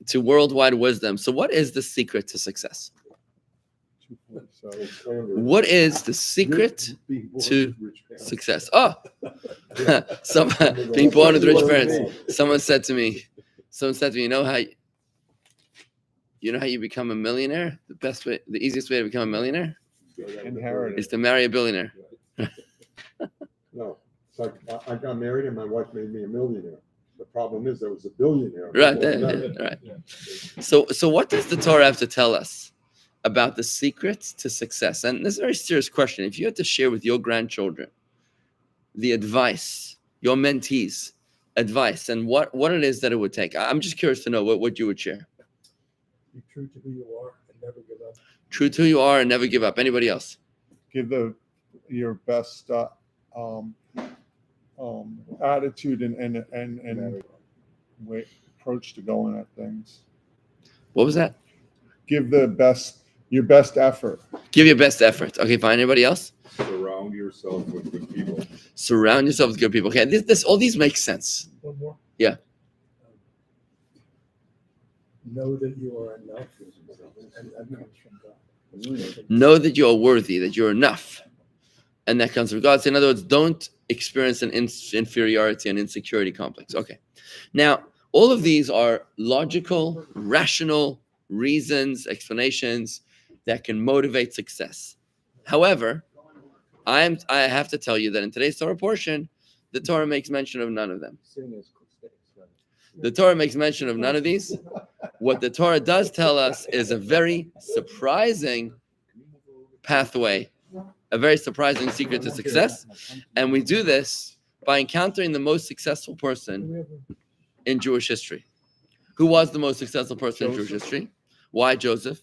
to worldwide wisdom. So what is the secret to success? What is the secret to success? Oh, being born with rich parents. Someone said to me, you know how you become a millionaire? The easiest way to become a millionaire is to marry a billionaire. No, it's like I got married and my wife made me a millionaire. The problem is there was a billionaire. Right. Right. So what does the Torah have to tell us about the secrets to success? And this is a very serious question. If you had to share with your grandchildren the advice, your mentees advice, and what it is that it would take, I'm just curious to know what you would share. Be true to who you are and never give up. True to who you are and never give up. Anybody else? Give your best attitude and way, approach to going at things. What was that? Give your best effort. Give your best effort. Okay, fine. Anybody else? Surround yourself with good people. Surround yourself with good people. Okay, this all these make sense. One more. Yeah. Know that you are enough, and that comes from God. Know that you are worthy, that you're enough, and that comes from God. So in other words, don't experience an inferiority and insecurity complex. Okay. Now, all of these are logical, rational reasons, explanations that can motivate success. However, I have to tell you that in today's Torah portion, the Torah makes mention of none of them. The Torah makes mention of none of these. What the Torah does tell us is a very surprising pathway, a very surprising secret to success. And we do this by encountering the most successful person in Jewish history. Who was the most successful person in Jewish history? Why Joseph?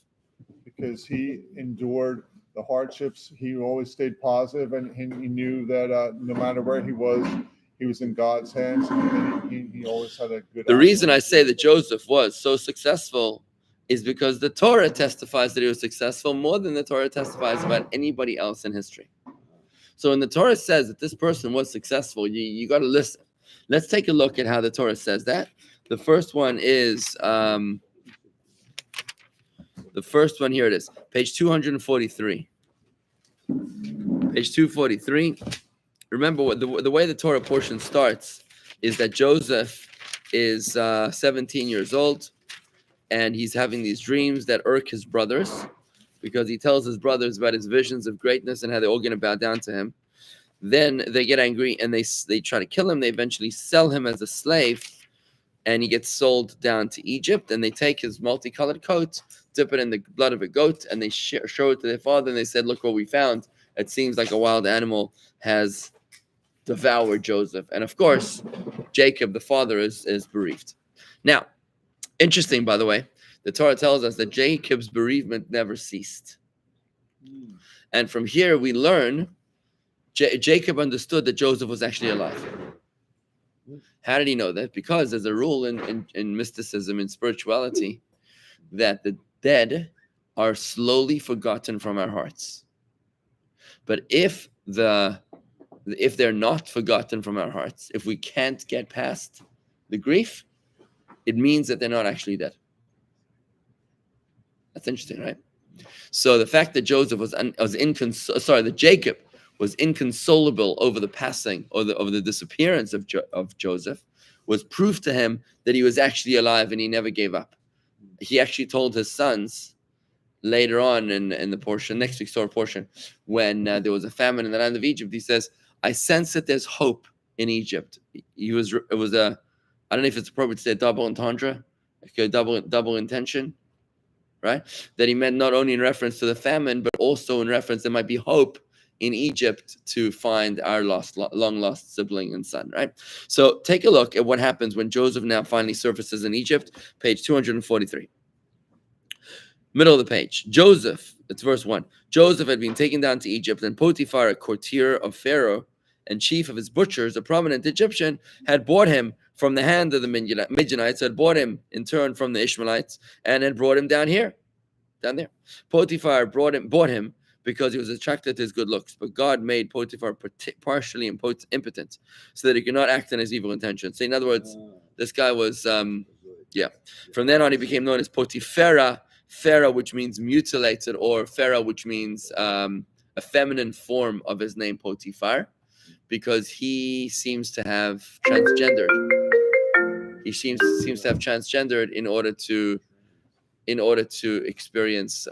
Because he endured the hardships. He always stayed positive, and he knew that no matter where he was in God's hands, and he always had a good. The reason I say that Joseph was so successful is because the Torah testifies that he was successful more than the Torah testifies about anybody else in history. So when the Torah says that this person was successful, you got to listen. Let's take a look at how the Torah says that. The first one is, here it is, page 243. Page 243. Remember, the way the Torah portion starts is that Joseph is 17 years old, and he's having these dreams that irk his brothers, because he tells his brothers about his visions of greatness and how they're all going to bow down to him. Then they get angry and they try to kill him. They eventually sell him as a slave, and he gets sold down to Egypt. And they take his multicolored coat, dip it in the blood of a goat, and they show it to their father. And they said, "Look what we found. It seems like a wild animal has devoured Joseph." And of course, Jacob, the father, is bereaved. Now, interesting, by the way, the Torah tells us that Jacob's bereavement never ceased. And from here we learn Jacob understood that Joseph was actually alive. How did he know that? Because there's a rule in mysticism and spirituality that the dead are slowly forgotten from our hearts. But if they're not forgotten from our hearts, if we can't get past the grief, it means that they're not actually dead. That's interesting, right? So the fact that Jacob was inconsolable over the passing or over the disappearance of Joseph was proof to him that he was actually alive and he never gave up. He actually told his sons later on in the portion, next week's Torah portion, when there was a famine in the land of Egypt, he says, "I sense that there's hope in Egypt." I don't know if it's appropriate to say double entendre, like a double intention, right? That he meant not only in reference to the famine, but also in reference there might be hope in Egypt to find our long lost sibling and son, right? So take a look at what happens when Joseph now finally surfaces in Egypt, page 243. Middle of the page. Joseph, it's verse 1. Joseph had been taken down to Egypt, and Potiphar, a courtier of Pharaoh and chief of his butchers, a prominent Egyptian, had bought him from the hand of the Midianites, had bought him in turn from the Ishmaelites, and had brought him down there. Potiphar bought him because he was attracted to his good looks, but God made Potiphar partially impotent, so that he could not act on his evil intentions. So in other words, this guy was From then on, he became known as Potiphera, Pharaoh, which means mutilated, or Pharaoh, which means a feminine form of his name Potiphar, because he seems to have transgendered. He seems to have transgendered in order to experience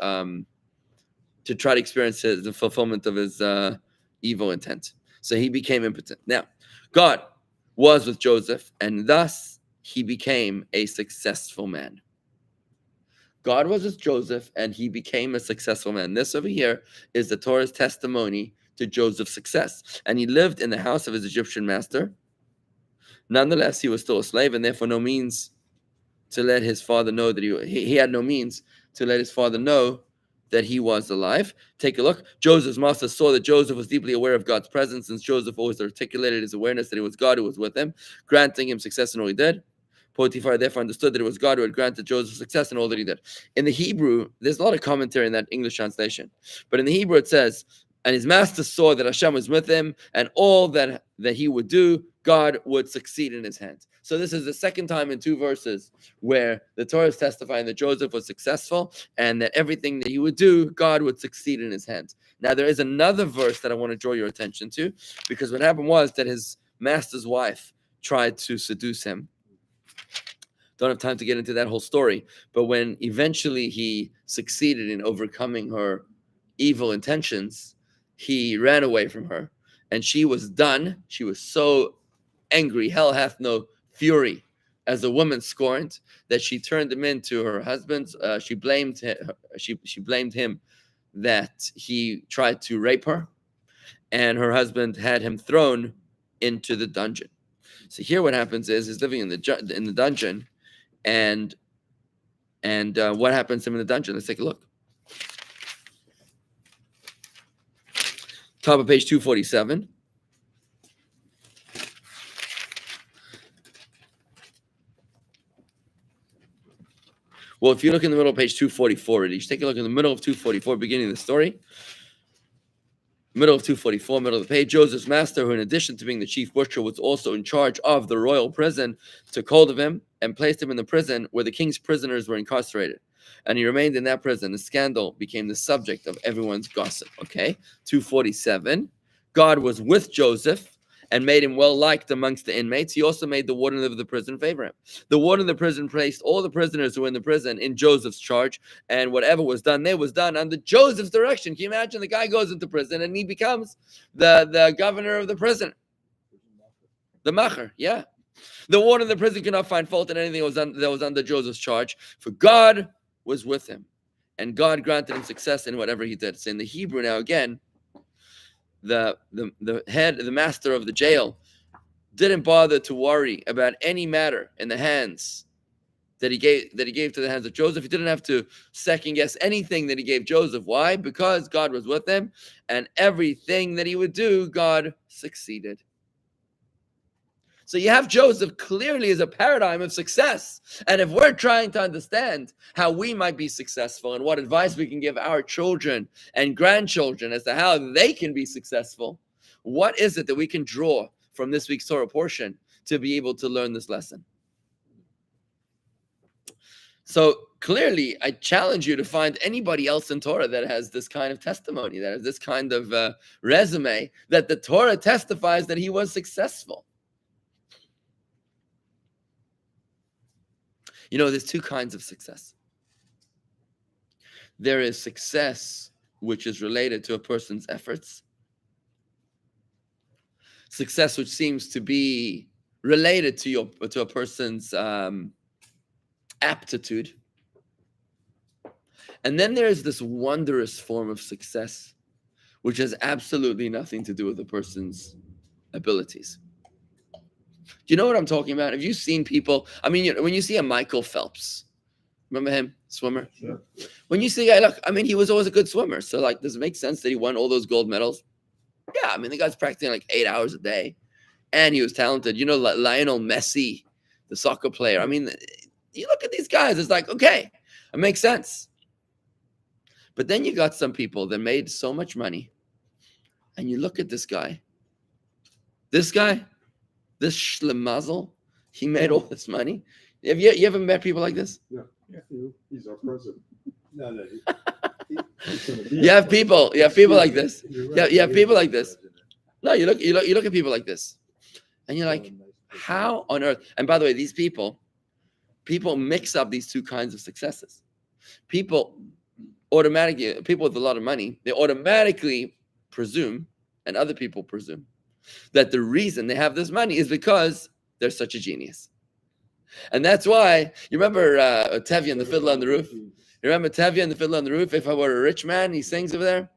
to try to experience the fulfillment of his evil intent. So he became impotent. Now, God was with Joseph, and thus he became a successful man. God was with Joseph, and he became a successful man. This over here is the Torah's testimony to Joseph's success. And he lived in the house of his Egyptian master. Nonetheless, he was still a slave, and therefore no means to let his father know that he had no means to let his father know that he was alive. Take a look. Joseph's master saw that Joseph was deeply aware of God's presence, since Joseph always articulated his awareness that it was God who was with him, granting him success in all he did. Potiphar therefore understood that it was God who had granted Joseph success in all that he did. In the Hebrew, there's a lot of commentary in that English translation, but in the Hebrew it says, and his master saw that Hashem was with him, and all that he would do, God would succeed in his hands. So this is the second time in 2 verses where the Torah is testifying that Joseph was successful and that everything that he would do, God would succeed in his hands. Now there is another verse that I want to draw your attention to, because what happened was that his master's wife tried to seduce him. Don't have time to get into that whole story, but when eventually he succeeded in overcoming her evil intentions, he ran away from her, and she was done. She was so angry, hell hath no fury, as a woman scorned, that she turned him into her husband. She blamed him that he tried to rape her, and her husband had him thrown into the dungeon. So here, what happens is he's living in the dungeon, and what happens to him in the dungeon? Let's take a look. Top of page 247. Well, if you look in the middle of page 244, you should take a look in the middle of 244, beginning of the story. Middle of 244, middle of the page. Joseph's master, who in addition to being the chief butcher, was also in charge of the royal prison, took hold of him and placed him in the prison where the king's prisoners were incarcerated. And he remained in that prison. The scandal became the subject of everyone's gossip. Okay, 247. God was with Joseph and made him well liked amongst the inmates. He also made the warden of the prison favor him. The warden of the prison placed all the prisoners who were in the prison in Joseph's charge, and whatever was done there was done under Joseph's direction. Can you imagine? The guy goes into prison and he becomes the governor of the prison. The macher, yeah. The warden of the prison could not find fault in anything that was under Joseph's charge, for God was with him, and God granted him success in whatever he did. So in the Hebrew now again, the master of the jail didn't bother to worry about any matter in the hands that he gave to the hands of Joseph. He didn't have to second guess anything that he gave Joseph. Why? Because God was with him, and everything that he would do, God succeeded. So you have Joseph clearly as a paradigm of success. And if we're trying to understand how we might be successful and what advice we can give our children and grandchildren as to how they can be successful, what is it that we can draw from this week's Torah portion to be able to learn this lesson? So clearly, I challenge you to find anybody else in Torah that has this kind of testimony, that has this kind of resume, that the Torah testifies that he was successful. You know, there's 2 kinds of success. There is success which is related to a person's efforts. Success which seems to be related to a person's aptitude. And then there's this wondrous form of success which has absolutely nothing to do with a person's abilities. Do you know what I'm talking about? Have you seen people? I mean, when you see a Michael Phelps, remember him, swimmer? Sure. When you see a guy, look, I mean, he was always a good swimmer. So, like, does it make sense that he won all those gold medals? Yeah, I mean, the guy's practicing like 8 hours a day, and he was talented. You know, like Lionel Messi, the soccer player. I mean, you look at these guys, it's like, okay, it makes sense. But then you got some people that made so much money, and you look at this guy, this schlemazel, he made all this money. You ever met people like this? He's our president. No, no. He's gonna be You our have people like president. this. Yeah, you have people like this. No, you look at people like this, and you're like, how on earth? And by the way, these people mix up these two kinds of successes. People with a lot of money, they automatically presume, and other people presume, that the reason they have this money is because they're such a genius. And that's why, you remember Tevye and the Fiddler on the Roof? You remember Tevye and the Fiddler on the Roof? If I were a rich man, he sings over there.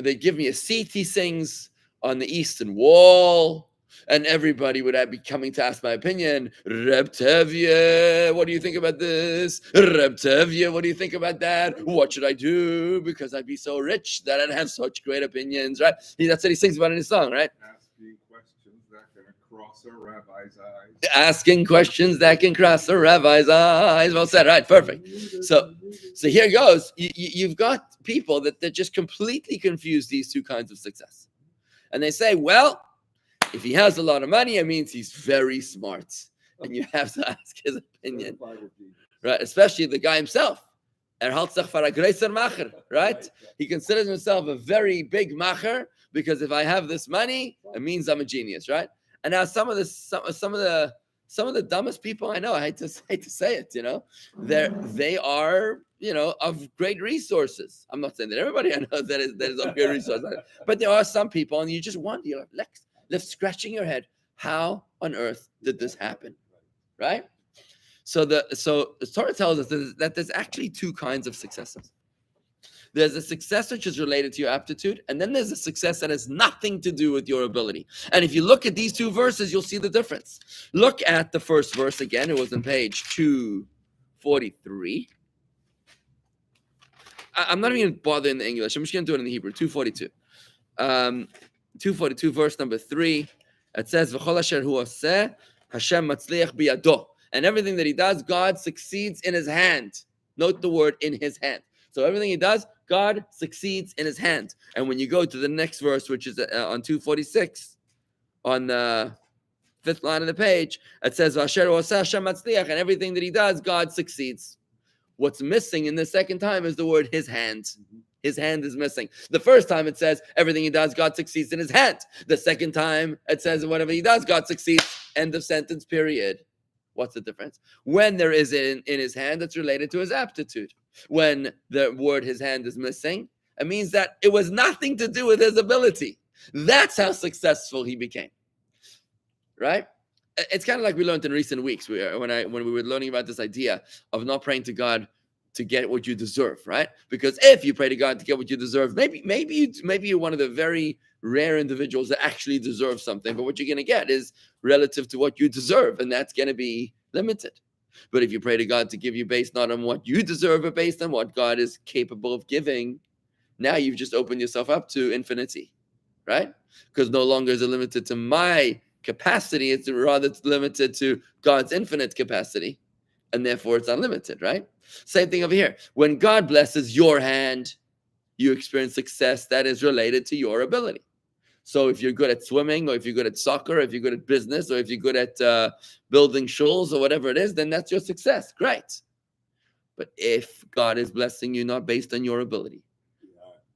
They give me a seat, he sings, on the eastern wall. And everybody would be coming to ask my opinion. Reb Tevye, what do you think about this? Reb Tevye, what do you think about that? What should I do? Because I'd be so rich that I'd have such great opinions, right? That's what he sings about in his song, right? Asking questions that can cross a rabbi's eyes. Asking questions that can cross a rabbi's eyes. Well said, right? Perfect. So here goes. You've got people that just completely confuse these two kinds of success. And they say, well, if he has a lot of money, it means he's very smart. And you have to ask his opinion. Right? Especially the guy himself. Right? He considers himself a very big macher because if I have this money, it means I'm a genius, right? And now some of the dumbest people I know, I hate to say it, they are, of great resources. I'm not saying that everybody I know that is of great resources, but there are some people, and you just wonder, you're left scratching your head. How on earth did this happen, right? So the Torah tells us that there's actually two kinds of successes. There's a success which is related to your aptitude, and then there's a success that has nothing to do with your ability. And if you look at these two verses, you'll see the difference. Look at the first verse again. It was on page 243. I'm not even bothering in the English. I'm just going to do it in the Hebrew. 242. 242, verse number 3. It says, "V'chol asher hu oseh, Hashem matzliach biyado." And everything that he does, God succeeds in his hand. Note the word in his hand. So everything he does, God succeeds in his hand. And when you go to the next verse, which is on 246, on the fifth line of the page, it says, "Asher oseh Hashem matzliach," and everything that he does, God succeeds. What's missing in the second time is the word his hand. His hand is missing. The first time it says everything he does, God succeeds in his hand. The second time it says whatever he does, God succeeds. End of sentence, period. What's the difference? When there is in his hand, it's related to his aptitude. When the word his hand is missing, it means that it was nothing to do with his ability. That's how successful he became. Right? It's kind of like we learned in recent weeks when we were learning about this idea of not praying to God to get what you deserve, right? Because if you pray to God to get what you deserve, maybe you're one of the very rare individuals that actually deserve something, but what you're going to get is relative to what you deserve, and that's going to be limited. But if you pray to God to give you based not on what you deserve, but based on what God is capable of giving, now you've just opened yourself up to infinity, right? Because no longer is it limited to my capacity, it's rather limited to God's infinite capacity, and therefore it's unlimited, right? Same thing over here. When God blesses your hand, you experience success that is related to your ability. So if you're good at swimming, or if you're good at soccer, or if you're good at business, or if you're good at building shuls, or whatever it is, then that's your success. Great. But if God is blessing you not based on your ability,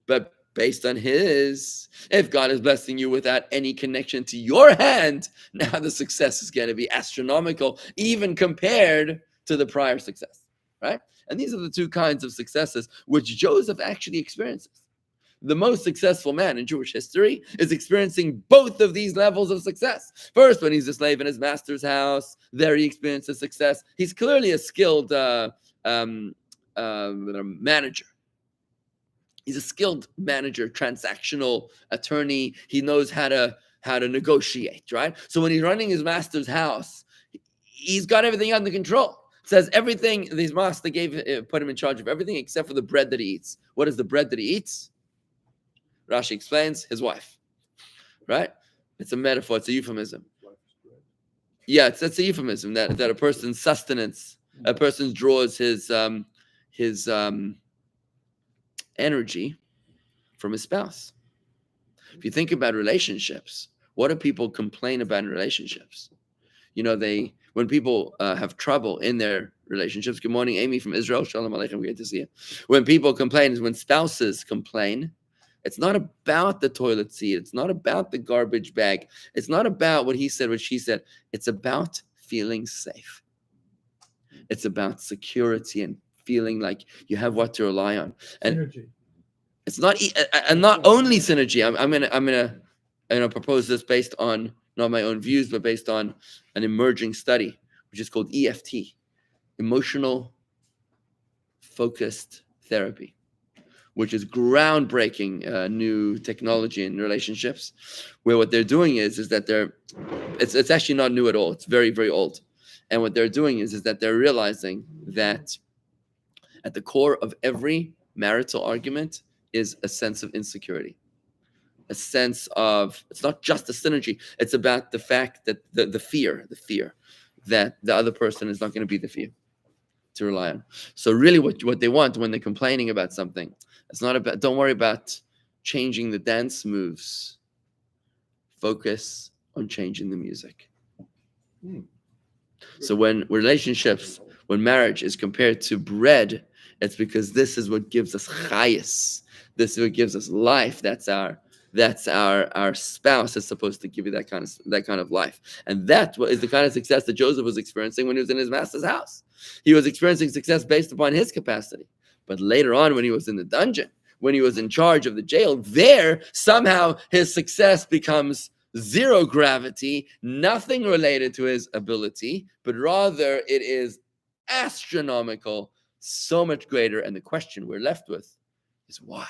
but based on his, if God is blessing you without any connection to your hand, now the success is going to be astronomical, even compared to the prior success, right? And these are the two kinds of successes which Joseph actually experiences. The most successful man in Jewish history is experiencing both of these levels of success. First, when he's a slave in his master's house, there he experiences success. He's clearly a skilled manager. He's a skilled manager, transactional attorney. He knows how to negotiate, right? So when he's running his master's house, he's got everything under control. It says everything, his master put him in charge of everything except for the bread that he eats. What is the bread that he eats? Rashi explains, his wife, right? It's a metaphor, it's a euphemism. Yeah, it's a euphemism that a person's sustenance, a person draws his energy from his spouse. If you think about relationships, what do people complain about in relationships? when people have trouble in their relationships. Good morning, Amy from Israel. Shalom Aleichem. Great to see you. When people complain, when spouses complain, it's not about the toilet seat. It's not about the garbage bag. It's not about what he said, what she said. It's about feeling safe. It's about security and feeling like you have what to rely on. And Synergy. it's not only synergy. I'm gonna propose this based on not my own views, but based on an emerging study, which is called EFT, emotional focused therapy, which is groundbreaking new technology in relationships, where what they're doing is that it's actually not new at all. It's very, very old. And what they're doing is that they're realizing that at the core of every marital argument is a sense of insecurity, a sense of, it's not just the synergy, it's about the fact that the fear that the other person is not going to be the fear to rely on. So really what they want when they're complaining about something, it's not about, don't worry about changing the dance moves. Focus on changing the music. So when marriage is compared to bread, it's because this is what gives us chayis. This is what gives us life. That's our spouse is supposed to give you that kind of life. And that is the kind of success that Joseph was experiencing when he was in his master's house. He was experiencing success based upon his capacity. But later on, when he was in the dungeon, when he was in charge of the jail, there somehow his success becomes zero gravity, nothing related to his ability, but rather it is astronomical, so much greater. And the question we're left with is why?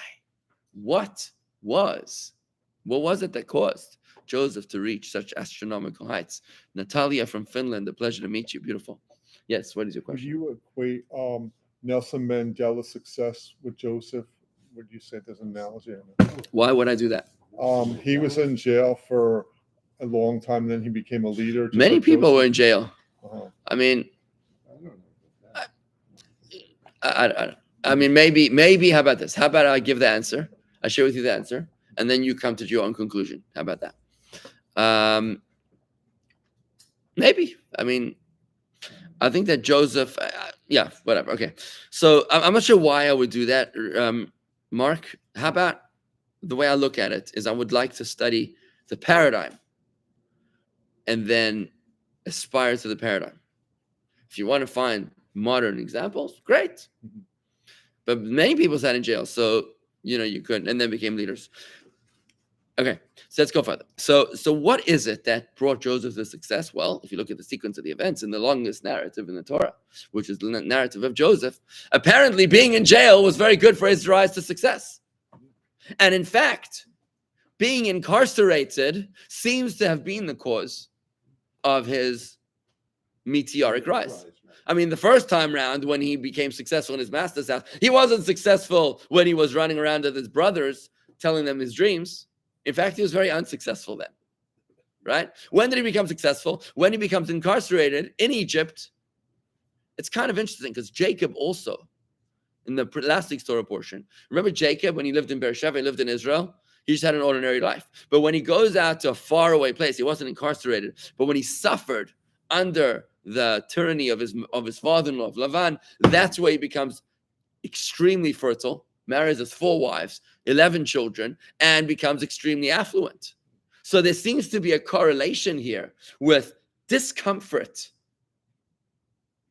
What was it that caused Joseph to reach such astronomical heights? Natalia from Finland, a pleasure to meet you. Beautiful. Yes, what is your Would question? you equate Nelson Mandela's success with Joseph? Would you say there's an analogy? Why would I do that? He was in jail for a long time, then he became a leader. Many like people Joseph. were in jail. Uh-huh. I mean, I mean, maybe. How about this? How about I give the answer? I share with you the answer, and then you come to your own conclusion. How about that? Maybe. I mean, I think that Joseph. Yeah, whatever. Okay. So I'm not sure why I would do that. Mark, how about the way I look at it is I would like to study the paradigm, and then aspire to the paradigm. If you want to find modern examples, great. But many people sat in jail, so you couldn't, and then became leaders. Okay, so let's go further. So what is it that brought Joseph to success? Well, if you look at the sequence of the events in the longest narrative in the Torah, which is the narrative of Joseph, apparently being in jail was very good for his rise to success. And in fact, being incarcerated seems to have been the cause of his meteoric rise. I mean, the first time round when he became successful in his master's house, he wasn't successful when he was running around with his brothers, telling them his dreams. In fact, he was very unsuccessful then, right? When did he become successful? When he becomes incarcerated in Egypt. It's kind of interesting because Jacob also, in the last week's Torah portion, remember Jacob, when he lived in Beersheba, he lived in Israel, he just had an ordinary life. But when he goes out to a faraway place, he wasn't incarcerated, but when he suffered under the tyranny of his father-in-law, of Lavan, that's where he becomes extremely fertile, marries his 4 wives, 11 children, and becomes extremely affluent. So there seems to be a correlation here with discomfort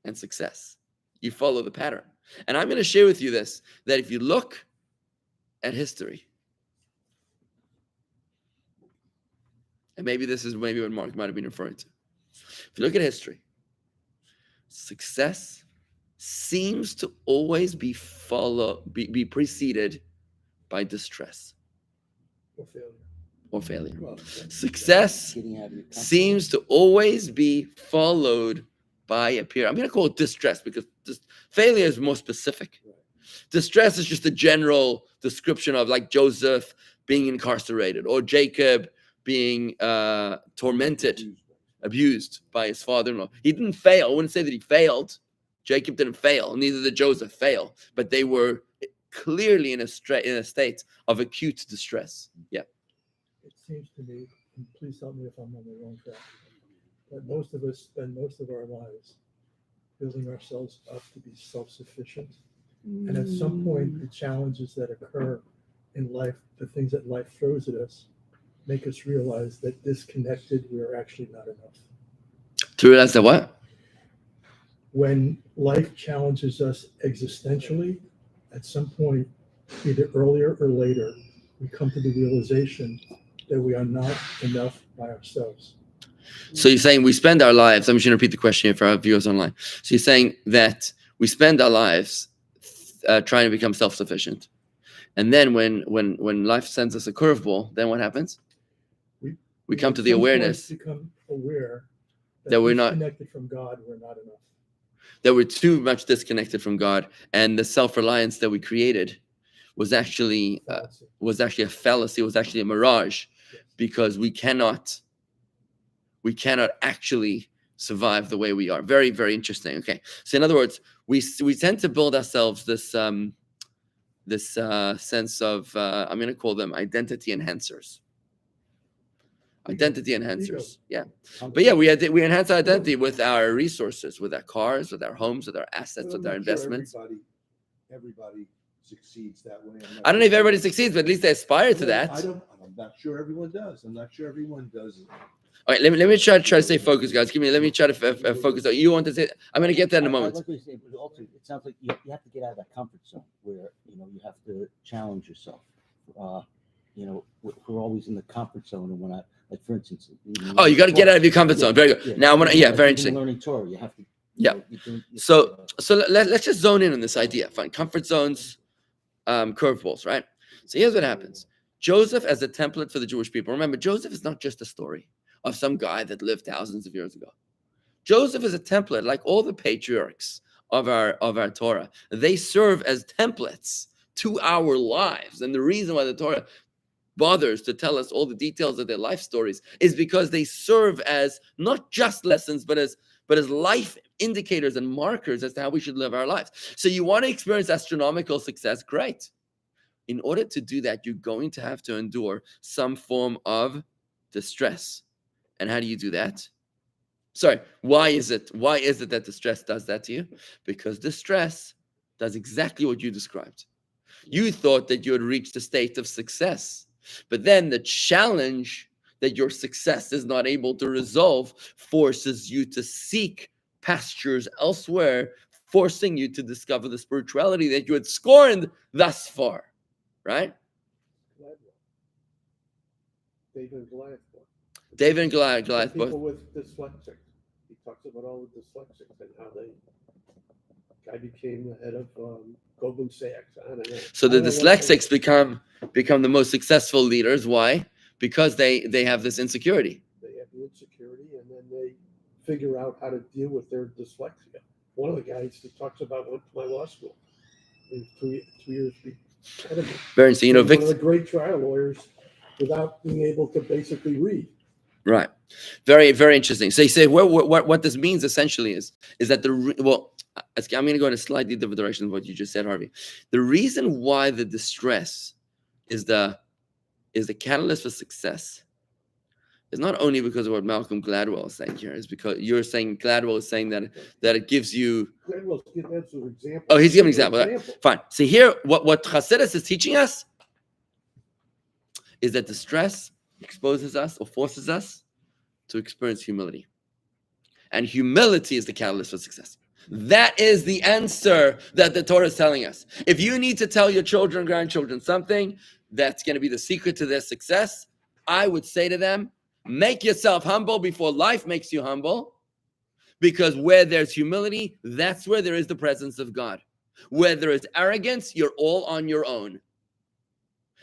and success. You follow the pattern. And I'm going to share with you this, that if you look at history, and maybe this is what Mark might have been referring to. If you look at history, success seems to always be preceded by distress or failure. Well, Success seems to always be followed by a period. I'm going to call it distress because failure is more specific. Distress is just a general description of, like, Joseph being incarcerated or Jacob being tormented, abused by his father-in-law. He didn't fail. I wouldn't say that he failed. Jacob didn't fail. Neither did Joseph fail. But they were clearly in a state of acute distress. Yeah. It seems to me, and please tell me if I'm on the wrong track, that most of us spend most of our lives building ourselves up to be self-sufficient. And at some point, the challenges that occur in life, the things that life throws at us, make us realize that disconnected, we are actually not enough. To realize that what? When life challenges us existentially, at some point, either earlier or later, we come to the realization that we are not enough by ourselves. So you're saying we spend our lives, I'm just going to repeat the question here for our viewers online. So you're saying that we spend our lives trying to become self-sufficient. And then when life sends us a curveball, then what happens? We come to the awareness Become aware that we're not connected from God, we're not enough. that we're too much disconnected from God, and the self-reliance that we created was actually a fallacy, was actually a mirage, because we cannot actually survive the way we are. Very, very interesting. Okay, so in other words, we tend to build ourselves this sense of I'm going to call them identity enhancers. Identity enhancers, yeah. But yeah, we enhance our identity with our resources, with our cars, with our homes, with our assets, with our investments. Everybody succeeds that way. I don't know if everybody succeeds, but at least they aspire to that. I'm not sure everyone does. I'm not sure everyone does. All right, let me try to stay focused, guys. Let me try to focus. You want to say? I'm going to get that in a moment. Like we say, but also, it sounds like you have to get out of that comfort zone where you have to challenge yourself. We're always in the comfort zone, and when like for instance, oh, you got to get out of your comfort zone. Very good. Yeah. Now, very interesting. Learning Torah, you have to. Yeah. So let's just zone in on this idea. Fine, comfort zones, curveballs, right? So here's what happens. Joseph as a template for the Jewish people. Remember, Joseph is not just a story of some guy that lived thousands of years ago. Joseph is a template, like all the patriarchs of our Torah. They serve as templates to our lives, and the reason why the Torah bothers to tell us all the details of their life stories is because they serve as not just lessons, but as life indicators and markers as to how we should live our lives. So you want to experience astronomical success? Great. In order to do that, you're going to have to endure some form of distress. And how do you do that? Sorry, why is it that distress does that to you? Because distress does exactly what you described. You thought that you had reached a state of success, but then the challenge that your success is not able to resolve forces you to seek pastures elsewhere, forcing you to discover the spirituality that you had scorned thus far, right? David and Goliath book. David and Goliath People both. with dyslexic. He talks about all the dyslexics and how guy became the head of Goldman Sachs. I don't know. So the dyslexics become the most successful leaders. Why? Because they have this insecurity. They have the insecurity, and then they figure out how to deal with their dyslexia. One of the guys he talks about went to my law school. In 2 years. Very interesting. One of the great trial lawyers without being able to basically read. Right. Very, very interesting. So you say what this means essentially is that I'm going to go in a slightly different direction than what you just said, Harvey. The reason why the distress is the catalyst for success is not only because of what Malcolm Gladwell is saying here, is because you're saying Gladwell is saying that it gives you. Gladwell's giving an example. Oh, he's giving an example. Right. Fine. So here, what Chassidus is teaching us is that distress exposes us or forces us to experience humility. And humility is the catalyst for success. That is the answer that the Torah is telling us. If you need to tell your children, grandchildren something that's going to be the secret to their success, I would say to them, make yourself humble before life makes you humble. Because where there's humility, that's where there is the presence of God. Where there is arrogance, you're all on your own.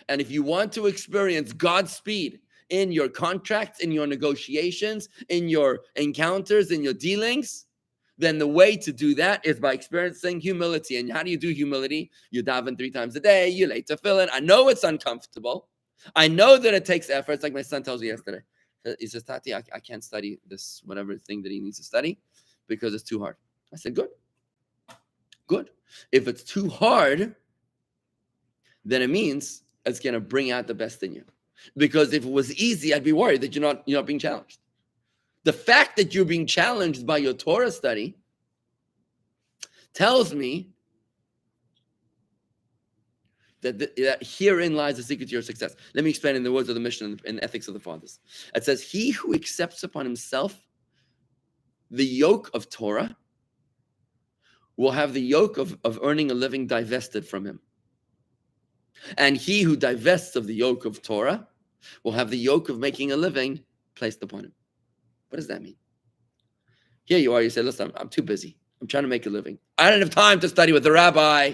And if you want to experience God's speed in your contracts, in your negotiations, in your encounters, in your dealings, then the way to do that is by experiencing humility. And how do you do humility? You daven 3 times a day, you lay tefillin. I know it's uncomfortable. I know that it takes effort. It's like my son tells me yesterday. He says, Tati, I can't study this, whatever thing that he needs to study because it's too hard. I said, good. Good. If it's too hard, then it means it's going to bring out the best in you. Because if it was easy, I'd be worried that you're not being challenged. The fact that you're being challenged by your Torah study tells me that herein lies the secret to your success. Let me explain in the words of the Mishnah in Ethics of the Fathers. It says, he who accepts upon himself the yoke of Torah will have the yoke of earning a living divested from him. And he who divests of the yoke of Torah will have the yoke of making a living placed upon him. What does that mean? Here you are, you say, listen, I'm too busy. I'm trying to make a living. I don't have time to study with the rabbi,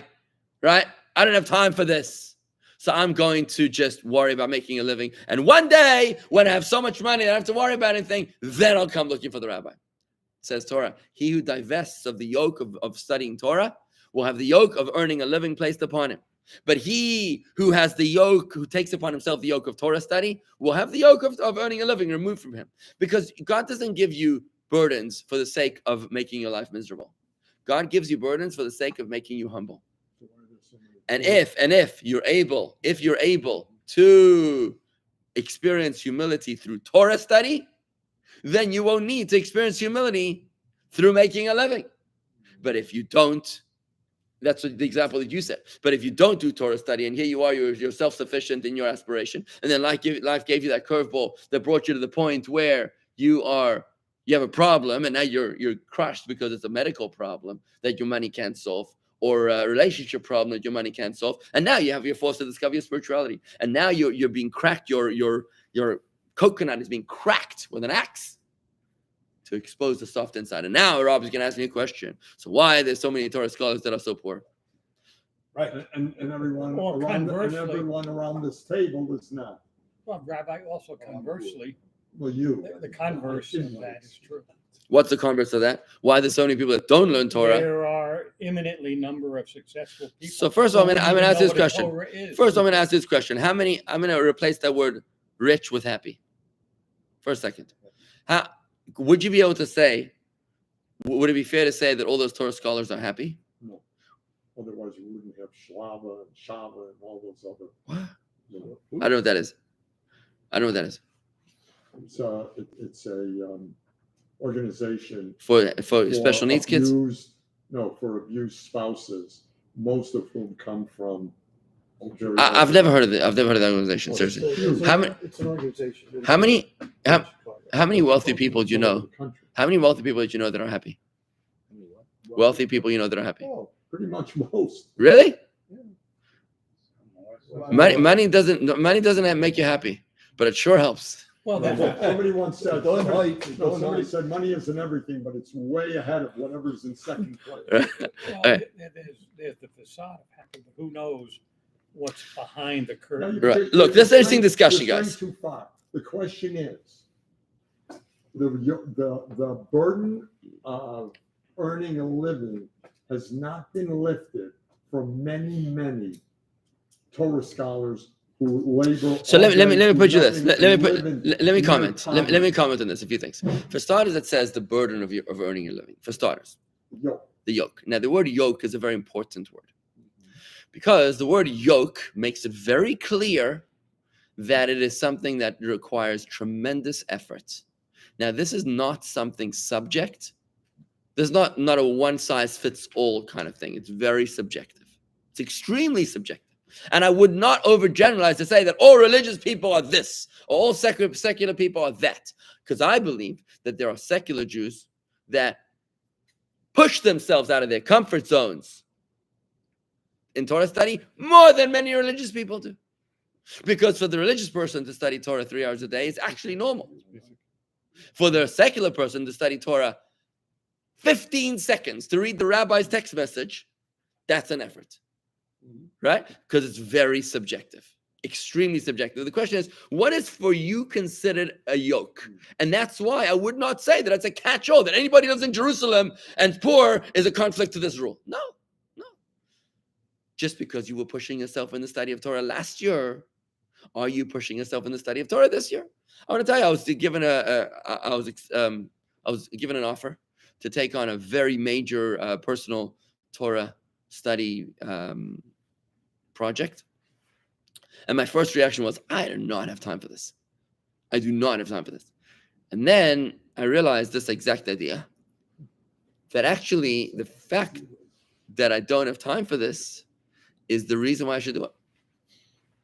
right? I don't have time for this. So I'm going to just worry about making a living. And one day, when I have so much money that I don't have to worry about anything, then I'll come looking for the rabbi. It says Torah, he who divests of the yoke of studying Torah will have the yoke of earning a living placed upon him. But he who has the yoke, who takes upon himself the yoke of Torah study, will have the yoke of earning a living removed from him. Because God doesn't give you burdens for the sake of making your life miserable. God gives you burdens for the sake of making you humble. And if you're able to experience humility through Torah study, then you won't need to experience humility through making a living. But if you don't, that's the example that you said. But if you don't do Torah study, and here you are, you're self-sufficient in your aspiration, and then life gave you that curveball that brought you to the point where you have a problem, and now you're crushed because it's a medical problem that your money can't solve, or a relationship problem that your money can't solve, and now you're forced to discover your spirituality, and now you're being cracked. Your coconut is being cracked with an axe to expose the soft inside. And now Rob is going to ask me a question. So why are there so many Torah scholars that are so poor? Right, and everyone Or everyone around this table is not. Well, Rabbi, also conversely, Well, you. the converse of that is true. What's the converse of that? Why are there so many people that don't learn Torah? There are eminently number of successful people. So first of all, I'm going to ask this this question. First, I'm going to ask this question. I'm going to replace that word rich with happy. For a second. Would you be able to say, would it be fair to say that all those Torah scholars are happy? No. Otherwise, you wouldn't have Shlava and Shava and all those other. What? You know, I don't know what that is. It's a organization For special needs kids? For abused spouses, most of whom come from. I've never heard of it. I've never heard of that organization. Seriously. It's an organization. How many wealthy people do you know? How many wealthy people do you know that are happy? Wealthy people you know that are happy? Oh, pretty much most. Really? Yeah. Money doesn't make you happy, but it sure helps. Well, Somebody once said, Don't somebody hike, don't somebody hike. said money isn't everything, but it's way ahead of whatever's in second place. there's the facade of happy, but who knows what's behind the curtain. Right. Look, this is an interesting discussion, You're guys. too far. The question is, the burden of earning a living has not been lifted from many Torah scholars who labor. So let me put you this. nothing Let me and comment. live in Let me comment on this. A few things. For starters, it says the burden of earning a living. For starters, Yo, the yoke. Now, the word yoke is a very important word because the word yoke makes it very clear that it is something that requires tremendous effort. Now, this is not something subject. There's not a one-size-fits-all kind of thing. It's very subjective. It's extremely subjective. And I would not overgeneralize to say that all religious people are this, or all secular people are that. Because I believe that there are secular Jews that push themselves out of their comfort zones in Torah study more than many religious people do. Because for the religious person to study Torah 3 hours a day is actually normal. For the secular person to study Torah 15 seconds to read the rabbi's text message, that's an effort. Right? Because it's very subjective, extremely subjective. The question is, what is for you considered a yoke? And that's why I would not say that it's a catch-all, that anybody who lives in Jerusalem and poor is a conflict to this rule. No. Just because you were pushing yourself in the study of Torah last year, are you pushing yourself in the study of Torah this year? I want to tell you, I was given an offer to take on a very major personal Torah study project. And my first reaction was, I do not have time for this. I do not have time for this. And then I realized this exact idea, that actually the fact that I don't have time for this is the reason why I should do it.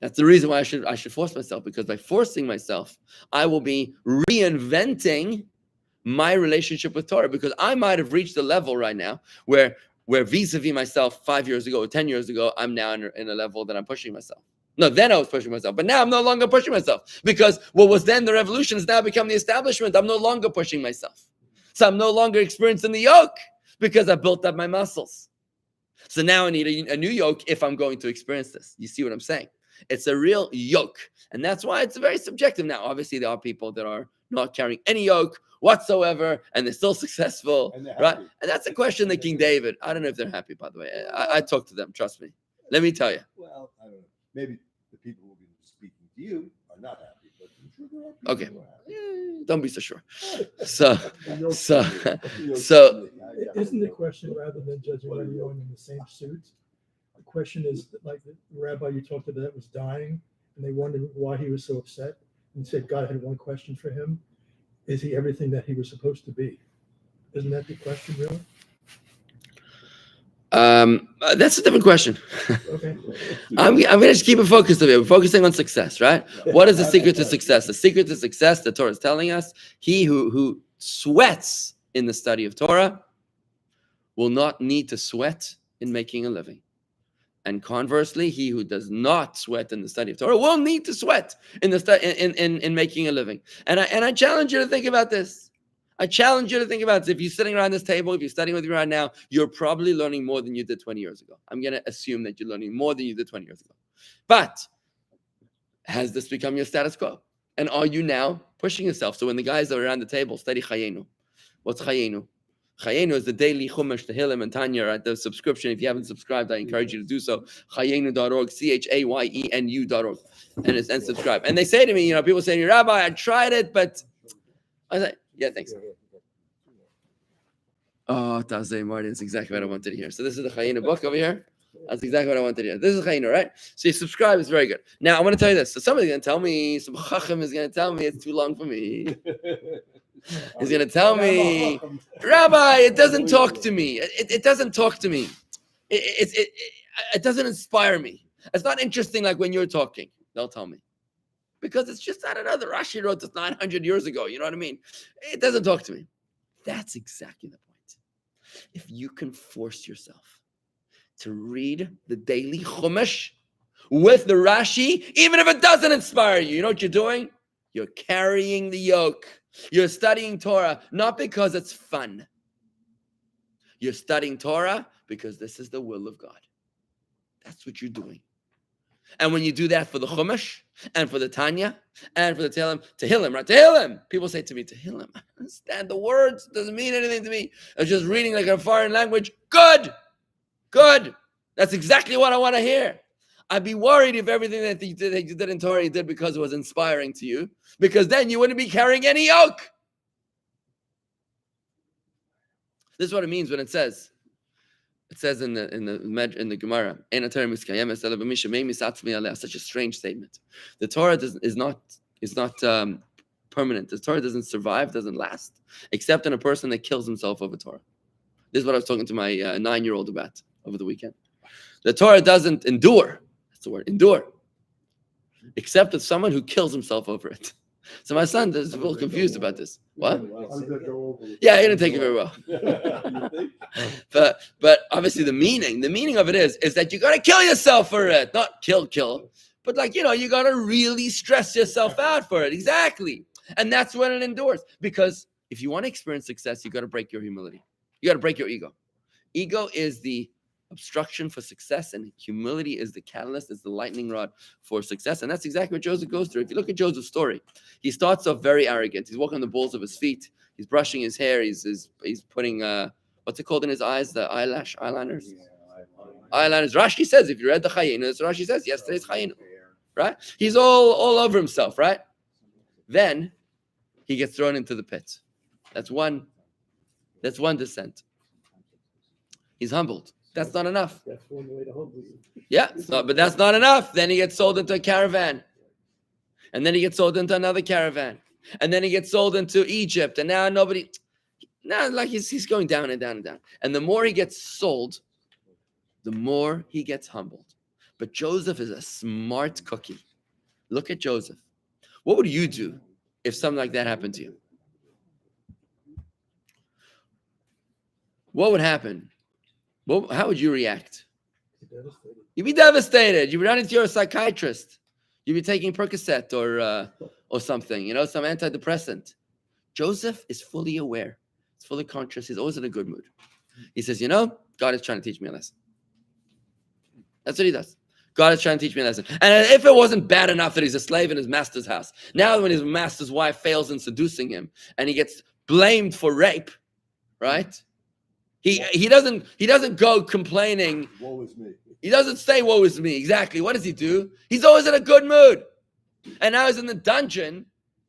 That's the reason why I should force myself, because by forcing myself, I will be reinventing my relationship with Torah, because I might have reached a level right now where vis-a-vis myself 5 years ago or 10 years ago, I'm now in a level that I'm pushing myself. No, then I was pushing myself, but now I'm no longer pushing myself, because what was then the revolution has now become the establishment. I'm no longer pushing myself. So I'm no longer experiencing the yoke because I built up my muscles. So now I need a new yoke if I'm going to experience this. You see what I'm saying? It's a real yoke. And that's why it's very subjective. Now, obviously, there are people that are not carrying any yoke whatsoever, and they're still successful, And they're right? happy. And that's a question that King David, I don't know if they're happy, by the way. I talked to them, trust me. Let me tell you. Well, I don't know. Maybe the people who have been speaking to you are not happy, but I'm sure there are people Okay. who are happy. Don't be so sure. So, You'll so, see. You'll so- see. I definitely Isn't the will. question, rather than judging everyone in the same suit, the question is, like the rabbi you talked to that was dying, and they wondered why he was so upset, and said God had one question for him: is he everything that he was supposed to be? Isn't that the question, really? that's a different question. Okay. I'm going to just keep it focused over here. We're focusing on success, right? What is the secret to success? The secret to success, the Torah is telling us, he who sweats in the study of Torah will not need to sweat in making a living. And conversely, he who does not sweat in the study of Torah will need to sweat in the in making a living. And I challenge you to think about this. I challenge you to think about this. If you're sitting around this table, if you're studying with me right now, you're probably learning more than you did 20 years ago. I'm going to assume that you're learning more than you did 20 years ago. But has this become your status quo? And are you now pushing yourself? So when the guys are around the table, study Chayenu. What's Chayenu? Chayenu is the daily Chumash, Tehillim, and Tanya at the subscription. If you haven't subscribed, I encourage you to do so. Chayenu.org, CHAYENU.org, and subscribe. And they say to me, people say to me, Rabbi, I tried it, but I was like, yeah, thanks. Oh, Tazay Marty, that's exactly what I wanted to hear. So this is the Chayenu book over here. That's exactly what I wanted to hear. This is Chayenu, right? So you subscribe, it's very good. Now, I want to tell you this. So somebody's going to tell me, some Chacham is going to tell me it's too long for me. He's going to tell me, Rabbi, it doesn't talk to me. It doesn't talk to me. It doesn't inspire me. It's not interesting like when you're talking, they'll tell me. Because it's just, I don't know, the Rashi wrote this 900 years ago. You know what I mean? It doesn't talk to me. That's exactly the point. If you can force yourself to read the daily Chumash with the Rashi, even if it doesn't inspire you, you know what you're doing? You're carrying the yoke. You're studying Torah, not because it's fun. You're studying Torah because this is the will of God. That's what you're doing. And when you do that for the Chumash, and for the Tanya, and for the Tehillim, right? Tehillim. People say to me, Tehillim, I don't understand the words. It doesn't mean anything to me. I was just reading like a foreign language. Good. That's exactly what I want to hear. I'd be worried if everything that you did in Torah you did because it was inspiring to you, because then you wouldn't be carrying any yoke. This is what it means when it says in the Gemara, such a strange statement. The Torah is not permanent. The Torah doesn't survive, doesn't last, except in a person that kills himself over Torah. This is what I was talking to my 9-year-old about over the weekend. The Torah doesn't endure. That's the word, endure. Except with someone who kills himself over it. So my son is a little confused about this. What? Yeah, he didn't take it very well. But obviously the meaning of it is that you got to kill yourself for it. Not kill. But you got to really stress yourself out for it. Exactly. And that's when it endures. Because if you want to experience success, you got to break your humility. You got to break your ego. Ego is the obstruction for success, and humility is the catalyst, is the lightning rod for success. And that's exactly what Joseph goes through. If you look at Joseph's story, he starts off very arrogant. He's walking on the balls of his feet. He's brushing his hair. He's putting what's it called in his eyes? The eyeliners. Eyeliners. Rashi says, if you read the Chayenu, that's what Rashi says. Yesterday's Chayenu, right? He's all over himself, right? Then he gets thrown into the pit. That's one descent. He's humbled. That's not enough. That's one way to humble you. Yeah, but that's not enough. Then he gets sold into a caravan. And then he gets sold into another caravan. And then he gets sold into Egypt, and now he's going down and down and down. And the more he gets sold, the more he gets humbled. But Joseph is a smart cookie. Look at Joseph. What would you do if something like that happened to you? What would happen? How would you react? Devastated. You'd be devastated. You'd be running to your psychiatrist. You'd be taking Percocet or something, some antidepressant. Joseph is fully aware. He's fully conscious. He's always in a good mood. He says, God is trying to teach me a lesson. That's what he does. God is trying to teach me a lesson. And if it wasn't bad enough that he's a slave in his master's house, now when his master's wife fails in seducing him and he gets blamed for rape, right? He doesn't go complaining. Woe is me. He doesn't say woe is me. Exactly. What does he do? He's always in a good mood. And now he's in the dungeon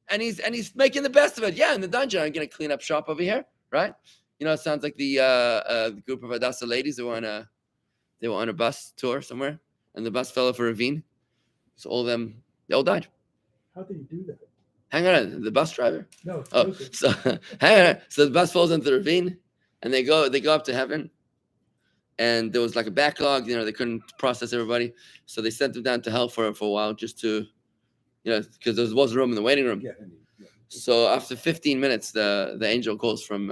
and he's making the best of it. Yeah, in the dungeon, I'm gonna clean up shop over here, right? It sounds like the group of Hadassah ladies who were on a bus tour somewhere, and the bus fell off a ravine. So all of them, they all died. How did he do that? Hang on, the bus driver. No. Oh, Joseph. so hang on. So the bus falls into the ravine, and they go up to heaven, and there was like a backlog. They couldn't process everybody, so they sent them down to hell for a while, just to, because there was room in the waiting room. Yeah. So after 15 minutes, the angel calls from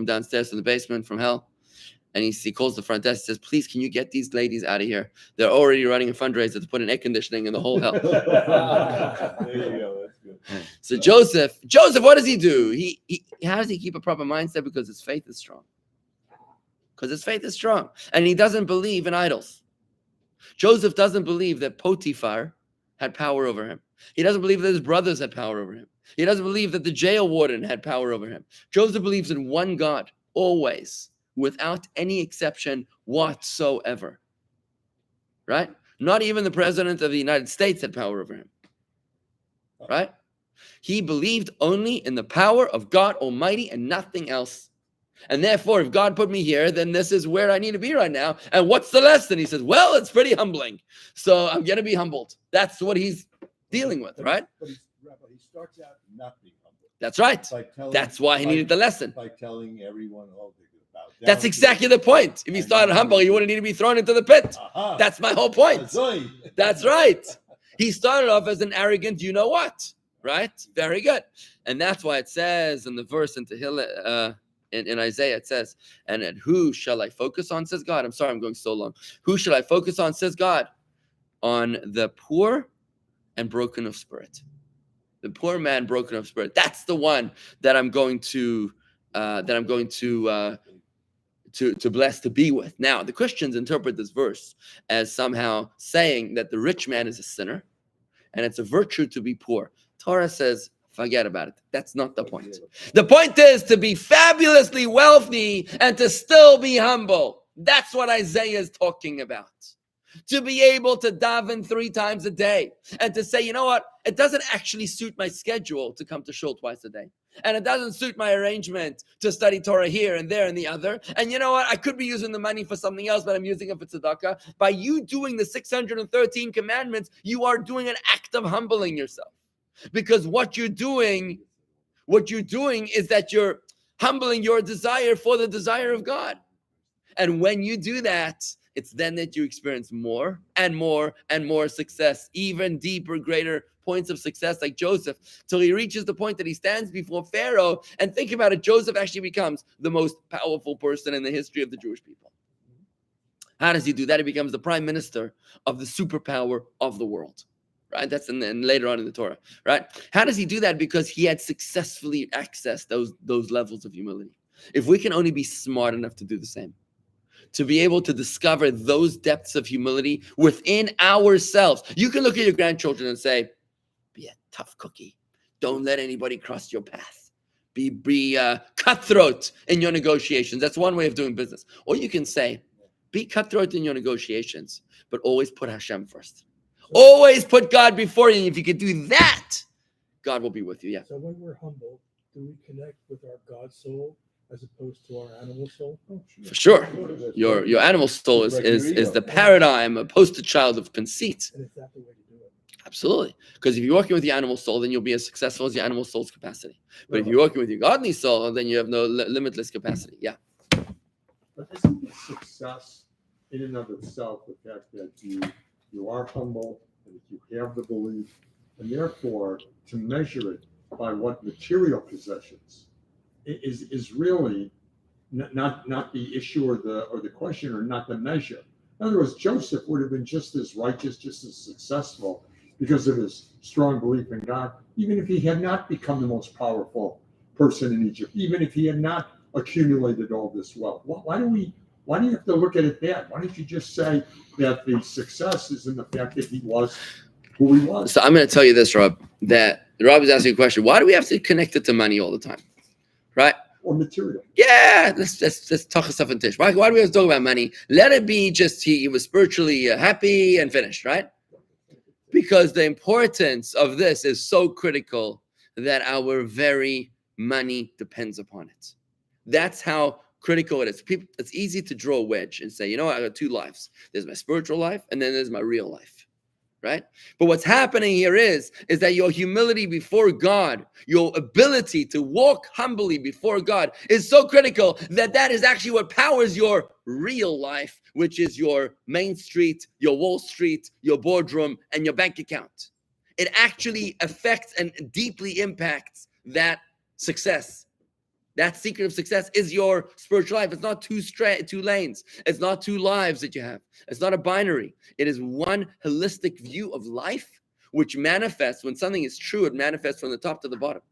downstairs from the basement from hell, and he calls the front desk. Says, "Please, can you get these ladies out of here? They're already running a fundraiser to put in air conditioning in the whole hell." There you go. That's good. So Joseph, what does he do? He how does he keep a proper mindset? Because his faith is strong. And he doesn't believe in idols. Joseph doesn't believe that Potiphar had power over him. He doesn't believe that his brothers had power over him. He doesn't believe that the jail warden had power over him. Joseph believes in one God, always, without any exception whatsoever. Right? Not even the president of the United States had power over him. Right? He believed only in the power of God Almighty and nothing else. And therefore, if God put me here, then this is where I need to be right now. And what's the lesson? He says, well, it's pretty humbling. So I'm going to be humbled. That's what he's dealing with, right? But he starts out not being humble. That's right. That's why he needed the lesson. By telling everyone, oh, they could bow down. That's exactly the point. If he started humble, he wouldn't need to be thrown into the pit. That's my whole point. That's right. He started off as an arrogant, you know what, right? Very good. And that's why it says in the verse in Tehillah, in Isaiah, it says, and who shall I focus on, says God. I'm sorry, I'm going so long. Who shall I focus on, says God? On the poor and broken of spirit. The poor man broken of spirit. That's the one that I'm going to bless, to be with. Now, the Christians interpret this verse as somehow saying that the rich man is a sinner and it's a virtue to be poor. Torah says, forget about it. That's not the point. The point is to be fabulously wealthy and to still be humble. That's what Isaiah is talking about. To be able to daven 3 times a day and to say, you know what? It doesn't actually suit my schedule to come to shul twice a day. And it doesn't suit my arrangement to study Torah here and there and the other. And you know what? I could be using the money for something else, but I'm using it for tzedakah. By you doing the 613 commandments, you are doing an act of humbling yourself. Because what you're doing is that you're humbling your desire for the desire of God. And when you do that, it's then that you experience more and more and more success, even deeper, greater points of success like Joseph, till he reaches the point that he stands before Pharaoh. And think about it, Joseph actually becomes the most powerful person in the history of the Jewish people. How does he do that? He becomes the prime minister of the superpower of the world. Right? That's and later on in the Torah, right? How does he do that? Because he had successfully accessed those levels of humility. If we can only be smart enough to do the same, to be able to discover those depths of humility within ourselves. You can look at your grandchildren and say, be a tough cookie. Don't let anybody cross your path. Be cutthroat in your negotiations. That's one way of doing business. Or you can say, be cutthroat in your negotiations, but always put Hashem first. Always put God before you. And if you could do that, God will be with you. Yeah. So when we're humble, do we connect with our God soul as opposed to our animal soul? For sure. Your animal soul is the paradigm, a poster child of conceit. And is that the way to do it? Absolutely. Because if you're working with your animal soul, then you'll be as successful as your animal soul's capacity. But if you're working with your godly soul, then you have no limitless capacity. Yeah. But isn't the success in and of itself the fact that you are humble and that you have the belief, and therefore to measure it by what material possessions is really not the issue or the question, or not the measure. In other words, Joseph would have been just as righteous, just as successful because of his strong belief in God, even if he had not become the most powerful person in Egypt, even if he had not accumulated all this wealth. Why do you have to look at it that? Why don't you just say that the success is in the fact that he was who he was? So I'm going to tell you this, Rob, that Rob is asking a question. Why do we have to connect it to money all the time? Right? Or material. Yeah, let's talk stuff and tish. Why do we have to talk about money? Let it be just he was spiritually happy and finished, right? Because the importance of this is so critical that our very money depends upon it. That's how critical it is. It's easy to draw a wedge and say, you know what, I got two lives. There's my spiritual life and then there's my real life, right? But what's happening here is that your humility before God, your ability to walk humbly before God is so critical that is actually what powers your real life, which is your Main Street, your Wall Street, your boardroom, and your bank account. It actually affects and deeply impacts that success. That secret of success is your spiritual life. It's not two lanes. It's not two lives that you have. It's not a binary. It is one holistic view of life, which manifests when something is true. It manifests from the top to the bottom.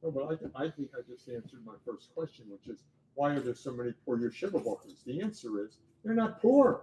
No, but I think I just answered my first question, which is why are there so many poor yeshiva workers? The answer is they're not poor.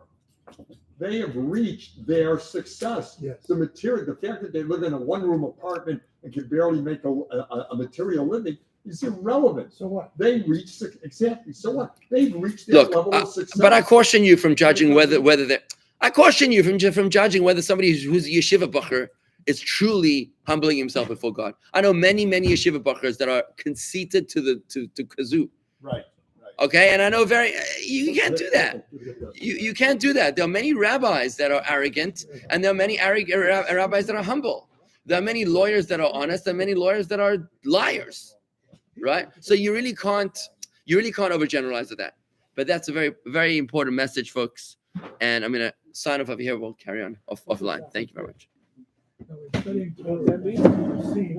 They have reached their success. Yes. The fact that they live in a one-room apartment and can barely make a material living is irrelevant. So what? They reached exactly. So what? They've reached their level of success. But I caution you from judging whether they're. I caution you from judging whether somebody who's a yeshiva bacher is truly humbling himself before God. I know many yeshiva bachers that are conceited to kazoo. Right. Okay, and I know you can't do that. You can't do that. There are many rabbis that are arrogant, and there are many rabbis that are humble. There are many lawyers that are honest, and many lawyers that are liars. Right? So you really can't overgeneralize of that. But that's a very, very important message, folks. And I'm gonna sign off over here. We'll carry on offline. Thank you very much. Now, we're studying Torah.